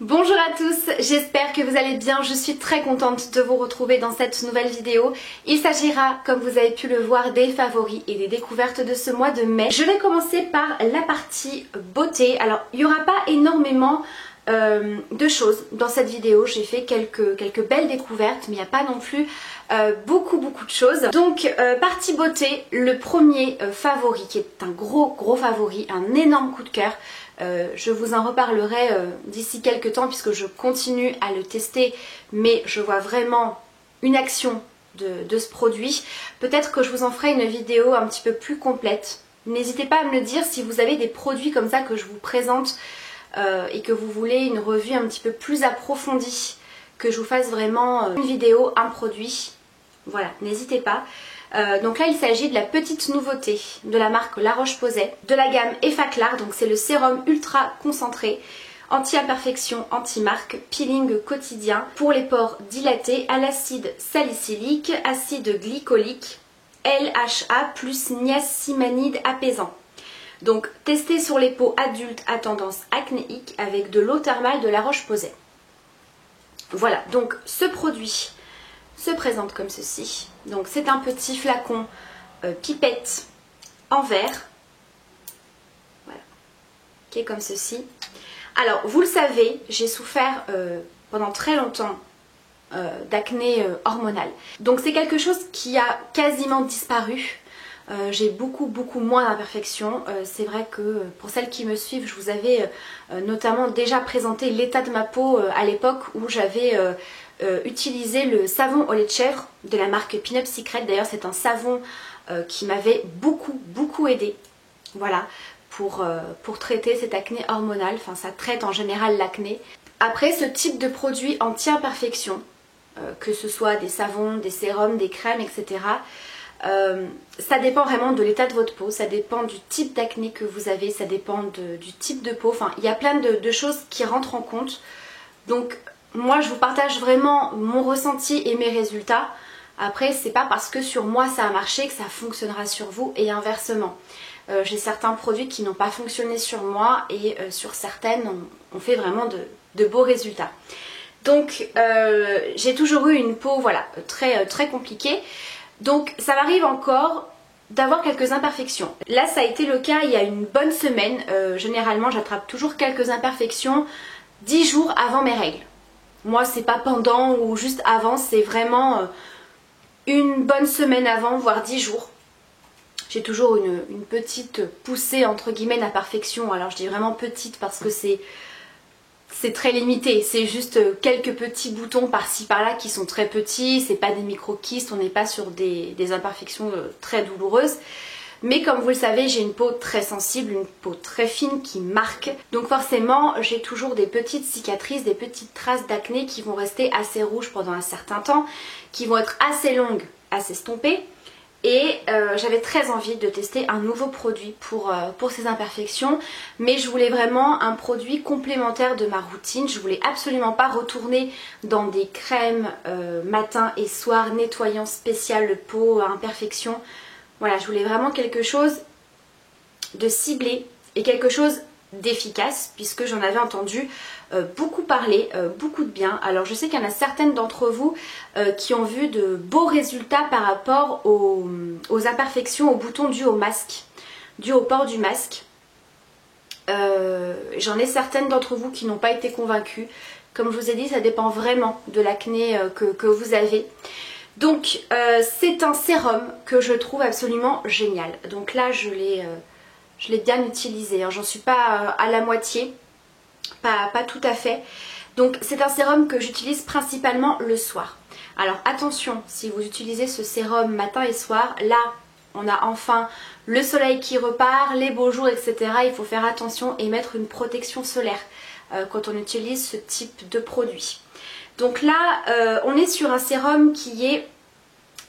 Bonjour à tous, j'espère que vous allez bien, je suis très contente de vous retrouver dans cette nouvelle vidéo. Il s'agira, comme vous avez pu le voir, des favoris et des découvertes de ce mois de mai. Je vais commencer par la partie beauté. Alors, il n'y aura pas énormément de choses dans cette vidéo. J'ai fait quelques belles découvertes, mais il n'y a pas non plus beaucoup de choses. Donc, partie beauté, le premier favori, qui est un gros favori, un énorme coup de cœur. Je vous en reparlerai d'ici quelques temps puisque je continue à le tester, mais je vois vraiment une action de ce produit. Peut-être que je vous en ferai une vidéo un petit peu plus complète. N'hésitez pas à me le dire si vous avez des produits comme ça que je vous présente et que vous voulez une revue un petit peu plus approfondie, que je vous fasse vraiment une vidéo, un produit. Voilà, n'hésitez pas. Donc là il s'agit de la petite nouveauté de la marque La Roche-Posay, de la gamme Effaclar, donc c'est le sérum ultra concentré, anti-imperfection, anti-marque, peeling quotidien pour les pores dilatés à l'acide salicylique, acide glycolique, LHA plus niacinamide apaisant. Donc testé sur les peaux adultes à tendance acnéique avec de l'eau thermale de La Roche-Posay. Voilà, donc ce produit se présente comme ceci. Donc c'est un petit flacon pipette en verre, voilà, qui est comme ceci. Alors vous le savez, j'ai souffert pendant très longtemps d'acné hormonal. Donc c'est quelque chose qui a quasiment disparu. J'ai beaucoup moins d'imperfections. C'est vrai que pour celles qui me suivent, je vous avais notamment déjà présenté l'état de ma peau à l'époque où j'avais utilisé le savon au lait de chèvre de la marque Pin-Up Secret. D'ailleurs c'est un savon qui m'avait beaucoup aidé, voilà, pour traiter cette acné hormonale. Enfin ça traite en général l'acné. Après, ce type de produit anti-imperfection, que ce soit des savons, des sérums, des crèmes, etc., ça dépend vraiment de l'état de votre peau, ça dépend du type d'acné que vous avez, ça dépend du type de peau. Enfin il y a plein de choses qui rentrent en compte. Donc moi je vous partage vraiment mon ressenti et mes résultats. Après c'est pas parce que sur moi ça a marché que ça fonctionnera sur vous et inversement. J'ai certains produits qui n'ont pas fonctionné sur moi et sur certaines on fait vraiment de beaux résultats. Donc j'ai toujours eu une peau, voilà, très compliquée. Donc ça m'arrive encore d'avoir quelques imperfections. Là ça a été le cas il y a une bonne semaine. Généralement j'attrape toujours quelques imperfections 10 jours avant mes règles. Moi c'est pas pendant ou juste avant, c'est vraiment une bonne semaine avant, voire 10 jours. J'ai toujours une petite poussée entre guillemets d'imperfection. Alors je dis vraiment petite parce que c'est très limité, c'est juste quelques petits boutons par-ci par-là qui sont très petits, c'est pas des micro-kystes, on n'est pas sur des imperfections très douloureuses. Mais comme vous le savez, j'ai une peau très sensible, une peau très fine qui marque. Donc forcément, j'ai toujours des petites cicatrices, des petites traces d'acné qui vont rester assez rouges pendant un certain temps, qui vont être assez longues à s'estomper. Et j'avais très envie de tester un nouveau produit pour ces imperfections, mais je voulais vraiment un produit complémentaire de ma routine. Je voulais absolument pas retourner dans des crèmes matin et soir, nettoyant spécial peau, imperfections. Voilà, je voulais vraiment quelque chose de ciblé et quelque chose d'efficace, puisque j'en avais entendu beaucoup parler, beaucoup de bien. Alors je sais qu'il y en a certaines d'entre vous qui ont vu de beaux résultats par rapport aux imperfections, aux boutons dus au masque, dus au port du masque. J'en ai certaines d'entre vous qui n'ont pas été convaincues. Comme je vous ai dit, ça dépend vraiment de l'acné que vous avez. Donc c'est un sérum que je trouve absolument génial. Donc là je l'ai bien utilisé, hein. J'en suis pas à la moitié, pas tout à fait. Donc c'est un sérum que j'utilise principalement le soir. Alors attention, si vous utilisez ce sérum matin et soir, là on a enfin le soleil qui repart, les beaux jours, etc. Il faut faire attention et mettre une protection solaire quand on utilise ce type de produit. Donc là on est sur un sérum qui est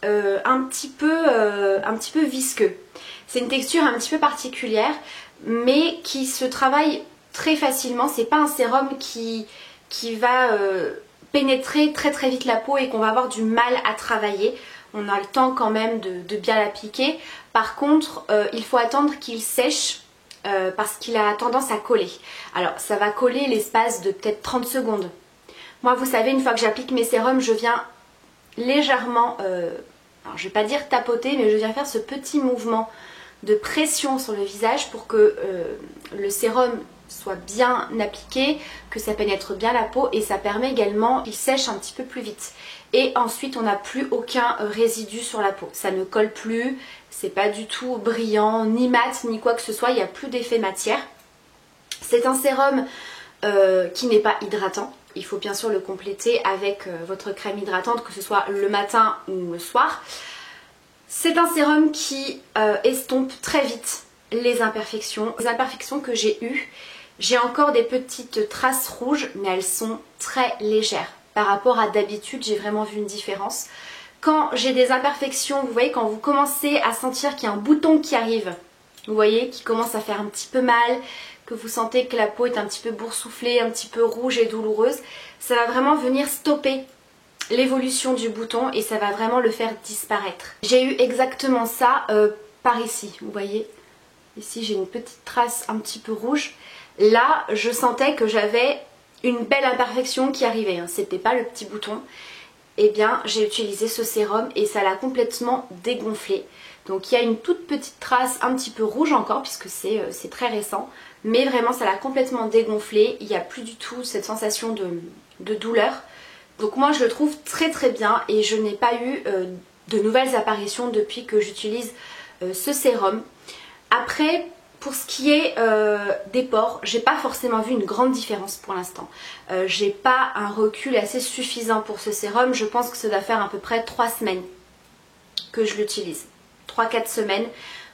un petit peu visqueux. C'est une texture un petit peu particulière, mais qui se travaille très facilement. C'est pas un sérum qui va pénétrer très vite la peau et qu'on va avoir du mal à travailler. On a le temps quand même de bien l'appliquer. Par contre, il faut attendre qu'il sèche parce qu'il a tendance à coller. Alors ça va coller l'espace de peut-être 30 secondes. Moi vous savez, une fois que j'applique mes sérums, je viens légèrement, alors je vais pas dire tapoter, mais je viens faire ce petit mouvement de pression sur le visage pour que le sérum soit bien appliqué, que ça pénètre bien la peau, et ça permet également qu'il sèche un petit peu plus vite. Et ensuite on n'a plus aucun résidu sur la peau, ça ne colle plus, c'est pas du tout brillant, ni mat, ni quoi que ce soit, il n'y a plus d'effet matière. C'est un sérum qui n'est pas hydratant. Il faut bien sûr le compléter avec votre crème hydratante, que ce soit le matin ou le soir. C'est un sérum qui estompe très vite les imperfections que j'ai eues. J'ai encore des petites traces rouges, mais elles sont très légères. Par rapport à d'habitude, j'ai vraiment vu une différence. Quand j'ai des imperfections, vous voyez, quand vous commencez à sentir qu'il y a un bouton qui arrive, vous voyez, qui commence à faire un petit peu mal, que vous sentez que la peau est un petit peu boursouflée, un petit peu rouge et douloureuse, ça va vraiment venir stopper l'évolution du bouton et ça va vraiment le faire disparaître. J'ai eu exactement ça par ici, vous voyez, ici j'ai une petite trace un petit peu rouge. Là je sentais que j'avais une belle imperfection qui arrivait, hein. C'était pas le petit bouton. Eh bien j'ai utilisé ce sérum et ça l'a complètement dégonflé. Donc il y a une toute petite trace un petit peu rouge encore puisque c'est très récent, mais vraiment ça l'a complètement dégonflé. Il n'y a plus du tout cette sensation de douleur. Donc moi je le trouve très très bien et je n'ai pas eu de nouvelles apparitions depuis que j'utilise ce sérum. Après, pour ce qui est des pores, j'ai pas forcément vu une grande différence pour l'instant. J'ai pas un recul assez suffisant pour ce sérum. Je pense que ça doit faire à peu près 3 semaines que je l'utilise. 3-4 semaines.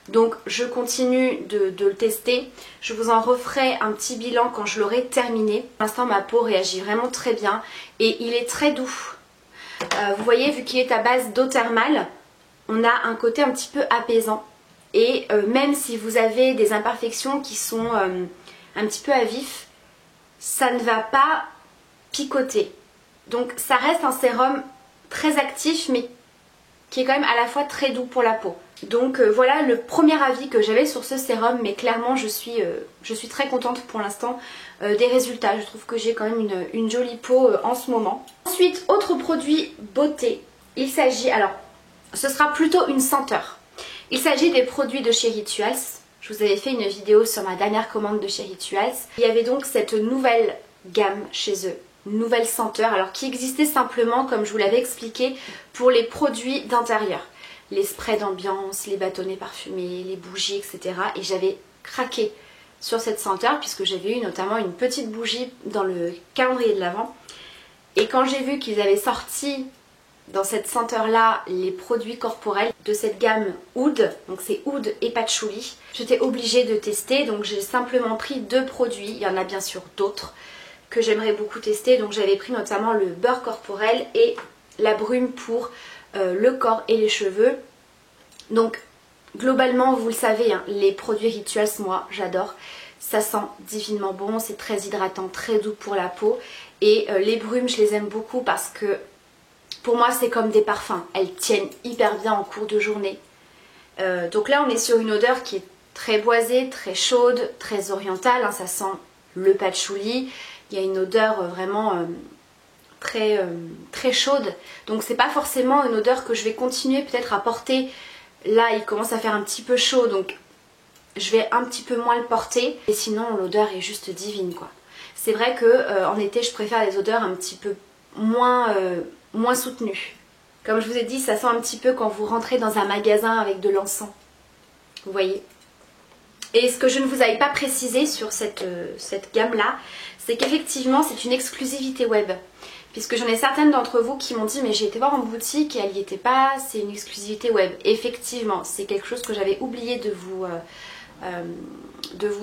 Donc je continue de le tester. Je vous en referai un petit bilan quand je l'aurai terminé. Pour l'instant ma peau réagit vraiment très bien et il est très doux. Vous voyez, vu qu'il est à base d'eau thermale, on a un côté un petit peu apaisant. Et même si vous avez des imperfections qui sont un petit peu à vif, ça ne va pas picoter. Donc ça reste un sérum très actif mais qui est quand même à la fois très doux pour la peau. Donc voilà le premier avis que j'avais sur ce sérum, mais clairement je suis très contente pour l'instant des résultats. Je trouve que j'ai quand même une jolie peau en ce moment. Ensuite, autre produit beauté, il s'agit, alors ce sera plutôt une senteur. Il s'agit des produits de chez Rituals. Je vous avais fait une vidéo sur ma dernière commande de chez Rituals. Il y avait donc cette nouvelle gamme chez eux, une nouvelle senteur, alors qui existait simplement, comme je vous l'avais expliqué, pour les produits d'intérieur. Les sprays d'ambiance, les bâtonnets parfumés, les bougies, etc. Et j'avais craqué sur cette senteur puisque j'avais eu notamment une petite bougie dans le calendrier de l'Avent. Et quand j'ai vu qu'ils avaient sorti dans cette senteur là les produits corporels de cette gamme Oud, donc c'est Oud et Patchouli, j'étais obligée de tester, donc j'ai simplement pris 2 produits. Il y en a bien sûr d'autres que j'aimerais beaucoup tester, donc j'avais pris notamment le beurre corporel et la brume pour le corps et les cheveux. Donc globalement vous le savez, hein, les produits Rituals, moi j'adore, ça sent divinement bon, c'est très hydratant, très doux pour la peau. Et les brumes je les aime beaucoup parce que pour moi c'est comme des parfums, elles tiennent hyper bien en cours de journée. Donc là on est sur une odeur qui est très boisée, très chaude, très orientale, hein, ça sent le patchouli. Il y a une odeur vraiment très chaude, donc c'est pas forcément une odeur que je vais continuer peut-être à porter. Là il commence à faire un petit peu chaud, donc je vais un petit peu moins le porter, et sinon l'odeur est juste divine quoi. C'est vrai que en été je préfère les odeurs un petit peu moins soutenues. Comme je vous ai dit, ça sent un petit peu quand vous rentrez dans un magasin avec de l'encens, vous voyez. Et ce que je ne vous avais pas précisé sur cette gamme là, c'est qu'effectivement c'est une exclusivité web. Puisque j'en ai certaines d'entre vous qui m'ont dit mais j'ai été voir en boutique et elle n'y était pas, c'est une exclusivité web. Effectivement, c'est quelque chose que j'avais oublié de vous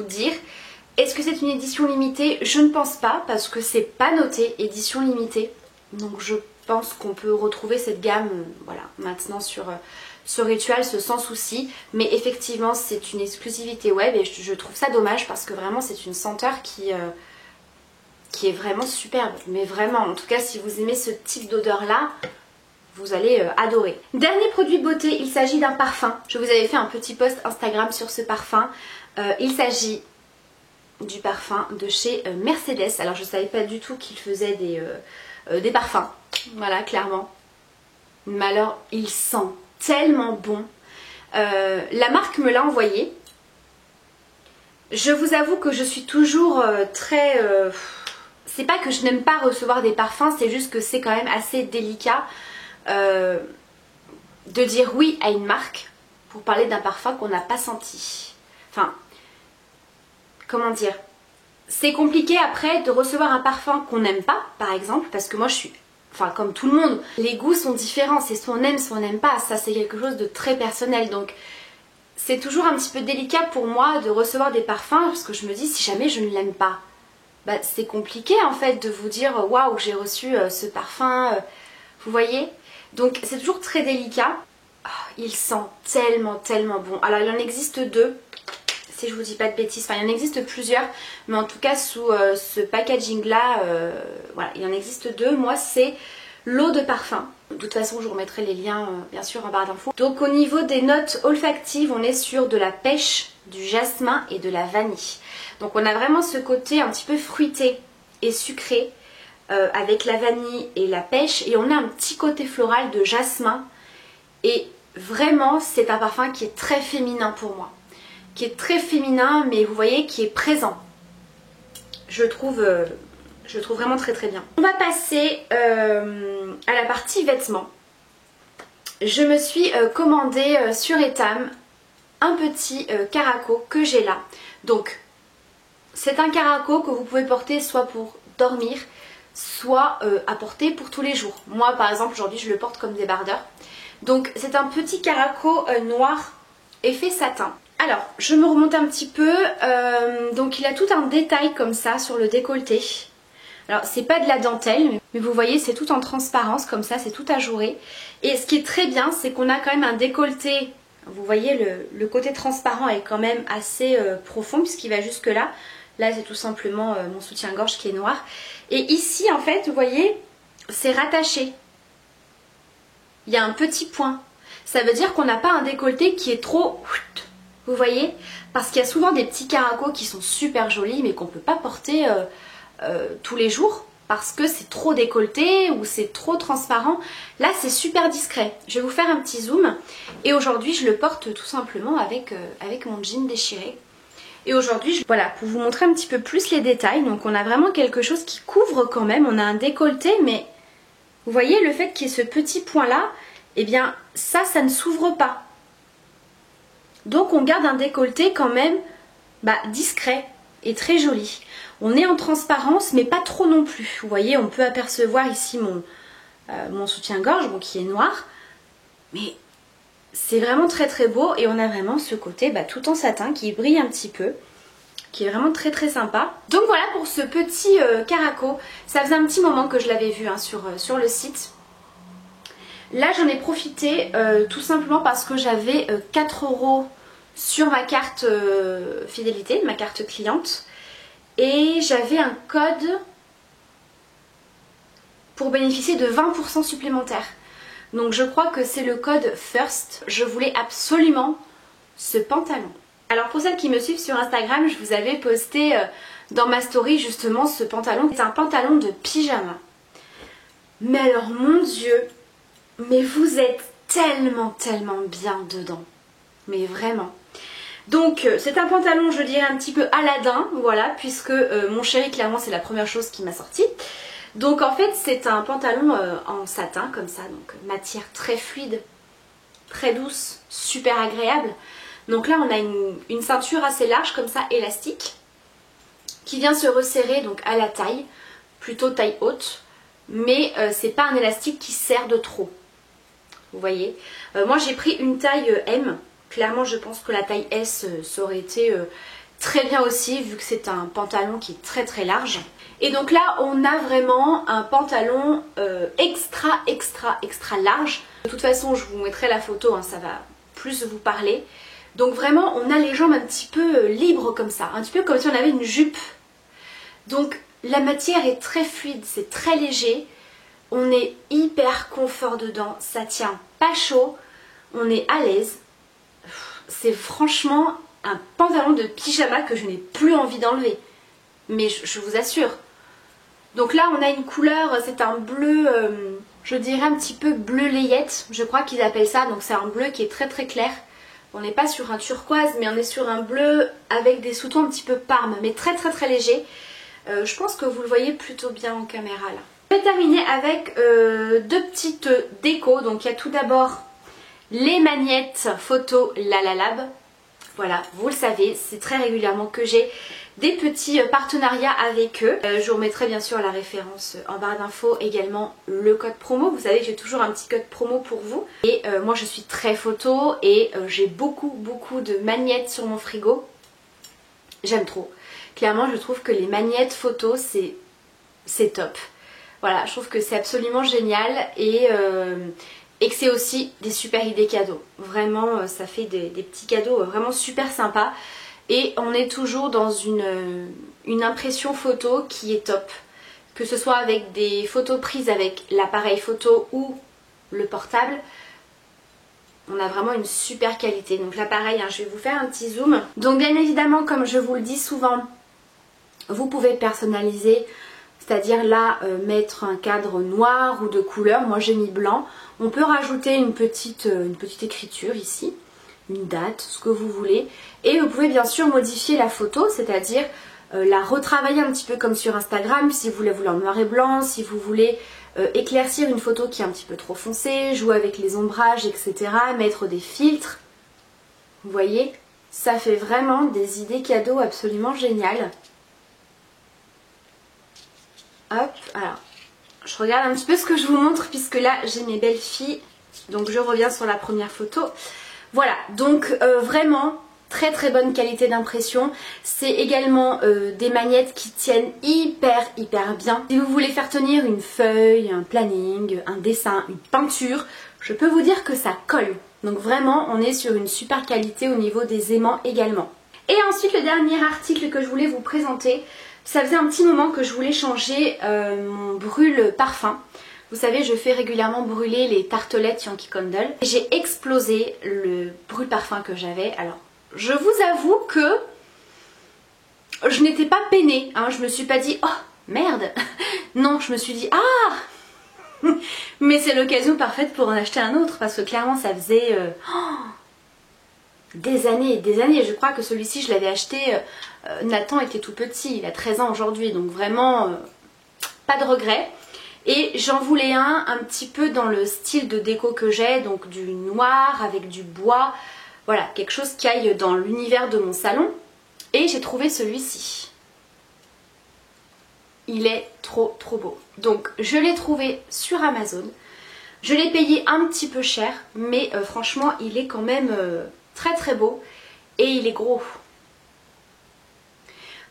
dire. Est-ce que c'est une édition limitée? Je ne pense pas parce que c'est pas noté édition limitée. Donc je pense qu'on peut retrouver cette gamme voilà, maintenant sur Rituals sans souci. Mais effectivement c'est une exclusivité web et je trouve ça dommage parce que vraiment c'est une senteur qui est vraiment superbe, mais vraiment, en tout cas si vous aimez ce type d'odeur là, vous allez adorer. Dernier produit beauté, il s'agit d'un parfum. Je vous avais fait un petit post Instagram sur ce parfum. Il s'agit du parfum de chez Mercedes. Alors je ne savais pas du tout qu'ils faisaient des parfums, voilà, clairement. Mais alors il sent tellement bon. La marque me l'a envoyé. Je vous avoue que je suis toujours très... c'est pas que je n'aime pas recevoir des parfums, c'est juste que c'est quand même assez délicat de dire oui à une marque pour parler d'un parfum qu'on n'a pas senti. Enfin, comment dire, c'est compliqué après de recevoir un parfum qu'on n'aime pas, par exemple, parce que moi je suis, enfin comme tout le monde, les goûts sont différents, c'est soit on aime, soit on n'aime pas, ça c'est quelque chose de très personnel, donc c'est toujours un petit peu délicat pour moi de recevoir des parfums, parce que je me dis si jamais je ne l'aime pas, bah, c'est compliqué en fait de vous dire waouh j'ai reçu ce parfum, vous voyez, donc c'est toujours très délicat. Oh, il sent tellement bon. Alors il en existe deux, si je vous dis pas de bêtises, enfin il en existe plusieurs, mais en tout cas sous ce packaging là, voilà, il en existe deux. Moi c'est l'eau de parfum. De toute façon je vous remettrai les liens bien sûr en barre d'infos. Donc au niveau des notes olfactives, on est sur de la pêche, du jasmin et de la vanille. Donc on a vraiment ce côté un petit peu fruité et sucré avec la vanille et la pêche, et on a un petit côté floral de jasmin. Et vraiment c'est un parfum qui est très féminin pour moi, qui est très féminin, mais vous voyez qui est présent. Je trouve vraiment très bien. On va passer à la partie vêtements. Je me suis commandé sur Etam un petit caraco que j'ai là. Donc c'est un caraco que vous pouvez porter soit pour dormir, soit à porter pour tous les jours. Moi par exemple aujourd'hui je le porte comme débardeur. Donc c'est un petit caraco noir effet satin. Alors je me remonte un petit peu, donc il a tout un détail comme ça sur le décolleté. Alors c'est pas de la dentelle, mais vous voyez c'est tout en transparence comme ça, c'est tout ajouré. Et ce qui est très bien, c'est qu'on a quand même un décolleté, vous voyez le côté transparent est quand même assez profond puisqu'il va jusque là. Là c'est tout simplement mon soutien-gorge qui est noir. Et ici en fait vous voyez c'est rattaché. Il y a un petit point. Ça veut dire qu'on n'a pas un décolleté qui est trop... Vous voyez? Parce qu'il y a souvent des petits caracos qui sont super jolis mais qu'on ne peut pas porter tous les jours parce que c'est trop décolleté ou c'est trop transparent. Là c'est super discret. Je vais vous faire un petit zoom. Et aujourd'hui je le porte tout simplement avec mon jean déchiré. Et aujourd'hui, voilà, pour vous montrer un petit peu plus les détails. Donc on a vraiment quelque chose qui couvre quand même. On a un décolleté mais... Vous voyez le fait qu'il y ait ce petit point là, eh bien ça ne s'ouvre pas. Donc on garde un décolleté quand même discret et très joli. On est en transparence mais pas trop non plus. Vous voyez on peut apercevoir ici mon soutien-gorge qui est noir. Mais c'est vraiment très beau et on a vraiment ce côté tout en satin qui brille un petit peu. Qui est vraiment très sympa. Donc voilà pour ce petit caraco. Ça faisait un petit moment que je l'avais vu sur le site. Là j'en ai profité tout simplement parce que j'avais 4 € sur ma carte fidélité, ma carte cliente. Et j'avais un code pour bénéficier de 20% supplémentaires. Donc je crois que c'est le code FIRST. Je voulais absolument ce pantalon. Alors pour celles qui me suivent sur Instagram, je vous avais posté dans ma story justement ce pantalon. C'est un pantalon de pyjama. Mais alors mon Dieu, mais vous êtes tellement bien dedans. Mais vraiment. Donc c'est un pantalon, je dirais un petit peu Aladdin, voilà, puisque mon chéri clairement c'est la première chose qui m'a sorti. Donc en fait c'est un pantalon en satin comme ça, donc matière très fluide, très douce, super agréable. Donc là on a une ceinture assez large comme ça, élastique, qui vient se resserrer donc à la taille, plutôt taille haute, mais c'est pas un élastique qui serre de trop. Vous voyez, moi j'ai pris une taille M, clairement je pense que la taille S ça aurait été très bien aussi vu que c'est un pantalon qui est très large. Et donc là on a vraiment un pantalon extra large. De toute façon je vous mettrai la photo, hein, ça va plus vous parler. Donc vraiment on a les jambes un petit peu libres comme ça, un petit peu comme si on avait une jupe. Donc la matière est très fluide, c'est très léger, on est hyper confort dedans, ça tient pas chaud, on est à l'aise. C'est franchement un pantalon de pyjama que je n'ai plus envie d'enlever. Mais je vous assure. Donc là on a une couleur, c'est un bleu, je dirais un petit peu bleu layette, je crois qu'ils appellent ça. Donc c'est un bleu qui est très très clair. On n'est pas sur un turquoise mais on est sur un bleu avec des sous-tons un petit peu parme, mais très très très léger. Je pense que vous le voyez plutôt bien en caméra là. Je vais terminer avec deux petites décos. Donc il y a tout d'abord les magnettes photo Lalalab. Voilà, vous le savez, c'est très régulièrement que j'ai des petits partenariats avec eux. Je vous remettrai bien sûr la référence en barre d'infos, également le code promo. Vous savez que j'ai toujours un petit code promo pour vous. Et moi je suis très photo et j'ai beaucoup de magnettes sur mon frigo. J'aime trop. Clairement je trouve que les magnettes photo c'est top. Voilà, je trouve que c'est absolument génial et que c'est aussi des super idées cadeaux. Vraiment ça fait des petits cadeaux vraiment super sympas. Et on est toujours dans une impression photo qui est top. Que ce soit avec des photos prises avec l'appareil photo ou le portable. On a vraiment une super qualité. Donc là pareil, hein, je vais vous faire un petit zoom. Donc bien évidemment, comme je vous le dis souvent, vous pouvez personnaliser. C'est-à-dire là, mettre un cadre noir ou de couleur. Moi j'ai mis blanc. On peut rajouter une petite écriture ici. Une date, ce que vous voulez. Et vous pouvez bien sûr modifier la photo, c'est-à-dire la retravailler un petit peu comme sur Instagram, si vous voulez en noir et blanc, si vous voulez éclaircir une photo qui est un petit peu trop foncée, jouer avec les ombrages, etc. Mettre des filtres. Vous voyez, ça fait vraiment des idées cadeaux absolument géniales. Hop, alors, je regarde un petit peu ce que je vous montre, puisque là j'ai mes belles filles. Donc je reviens sur la première photo. Voilà, donc vraiment très très bonne qualité d'impression. C'est également des magnettes qui tiennent hyper bien. Si vous voulez faire tenir une feuille, un planning, un dessin, une peinture, je peux vous dire que ça colle. Donc vraiment on est sur une super qualité au niveau des aimants également. Et ensuite le dernier article que je voulais vous présenter, ça faisait un petit moment que je voulais changer mon brûle parfum. Vous savez, je fais régulièrement brûler les tartelettes Yankee Candle. J'ai explosé le brûle parfum que j'avais. Alors, je vous avoue que je n'étais pas peinée. Hein. Je me suis pas dit, oh merde. Non, je me suis dit, ah. Mais c'est l'occasion parfaite pour en acheter un autre. Parce que clairement, ça faisait des années et des années. Je crois que celui-ci, je l'avais acheté. Nathan était tout petit. Il a 13 ans aujourd'hui. Donc vraiment, pas de regret. Et j'en voulais un petit peu dans le style de déco que j'ai, donc du noir avec du bois, voilà, quelque chose qui aille dans l'univers de mon salon. Et j'ai trouvé celui-ci. Il est trop beau. Donc je l'ai trouvé sur Amazon. Je l'ai payé un petit peu cher, mais franchement il est quand même très beau et il est gros.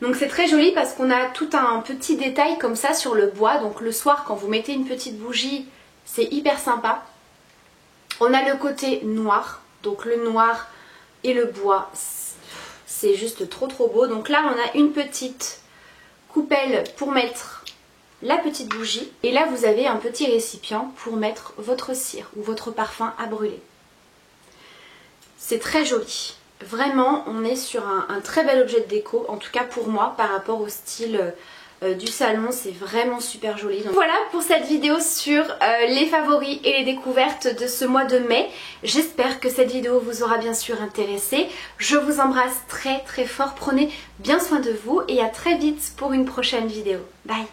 Donc c'est très joli parce qu'on a tout un petit détail comme ça sur le bois. Donc le soir quand vous mettez une petite bougie, c'est hyper sympa. On a le côté noir. Donc le noir et le bois, c'est juste trop beau. Donc là on a une petite coupelle pour mettre la petite bougie. Et là vous avez un petit récipient pour mettre votre cire ou votre parfum à brûler. C'est très joli. Vraiment, on est sur un très bel objet de déco, en tout cas pour moi, par rapport au style du salon, c'est vraiment super joli. Donc voilà pour cette vidéo sur les favoris et les découvertes de ce mois de mai. J'espère que cette vidéo vous aura bien sûr intéressé. Je vous embrasse très fort, prenez bien soin de vous et à très vite pour une prochaine vidéo. Bye!